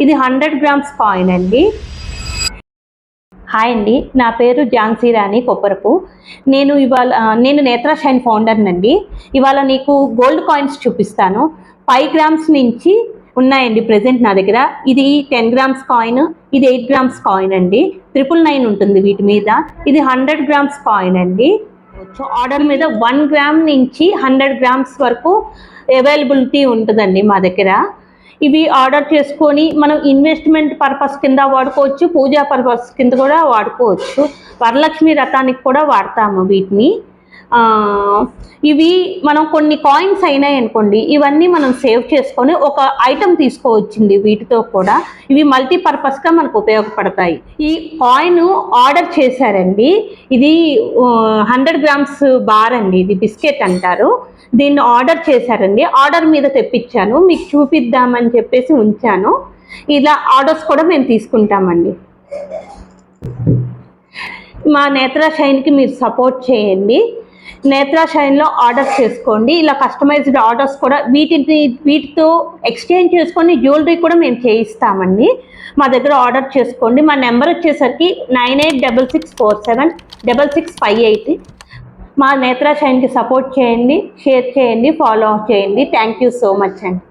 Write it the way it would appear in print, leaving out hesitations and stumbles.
ఇది 100 grams coin అండి. Hi అండి, నా పేరు ఝాన్సీ రాణి కొప్పరపు. నేను నేత్ర షైన్ ఫౌండర్నండి. ఇవాళ నీకు గోల్డ్ కాయిన్స్ చూపిస్తాను. 5 గ్రామ్స్ నుంచి ఉన్నాయండి ప్రజెంట్ నా దగ్గర. ఇది 10 గ్రామ్స్ కాయిన్, ఇది 8 గ్రామ్స్ కాయిన్ అండి. 999 ఉంటుంది వీటి మీద. ఇది 100 గ్రామ్స్ కాయిన్ అండి. ఆర్డర్ మీద 1 గ్రామ్ నుంచి 100 గ్రామ్స్ వరకు అవైలబిలిటీ ఉంటుందండి మా దగ్గర. ఇవి ఆర్డర్ చేసుకొని మనం ఇన్వెస్ట్మెంట్ పర్పస్ కింద వాడుకోవచ్చు, పూజా పర్పస్ కింద కూడా వాడుకోవచ్చు. వరలక్ష్మి వ్రతానికి కూడా వాడతాము వీటిని. ఇవి మనం కొన్ని కాయిన్స్ అయినాయి అనుకోండి, ఇవన్నీ మనం సేవ్ చేసుకొని ఒక ఐటమ్ తీసుకోవచ్చింది వీటితో కూడా. ఇవి మల్టీపర్పస్గా మనకు ఉపయోగపడతాయి. ఈ కాయిన్ ఆర్డర్ చేశారండి. ఇది 100 గ్రామ్స్ బార్ అండి, ఇది బిస్కెట్ అంటారు. దీన్ని ఆర్డర్ చేశారండి. ఆర్డర్ మీద తెప్పించాను, మీకు చూపిద్దామని చెప్పేసి ఉంచాను. ఇలా ఆర్డర్స్ కూడా మేము తీసుకుంటామండి. మా నేత్ర షైన్కి మీరు సపోర్ట్ చేయండి. నేత్ర షైన్లో ఆర్డర్ చేసుకోండి. ఇలా కస్టమైజ్డ్ ఆర్డర్స్ కూడా వీటితో ఎక్స్చేంజ్ చేసుకొని జ్యువెలరీ కూడా మేము చేయిస్తామండి. మా దగ్గర ఆర్డర్ చేసుకోండి. మా నెంబర్ వచ్చేసరికి 9866476658. మా నేత్ర షైన్కి సపోర్ట్ చేయండి, షేర్ చేయండి, ఫాలో చేయండి. థ్యాంక్ యూ సో మచ్ అండి.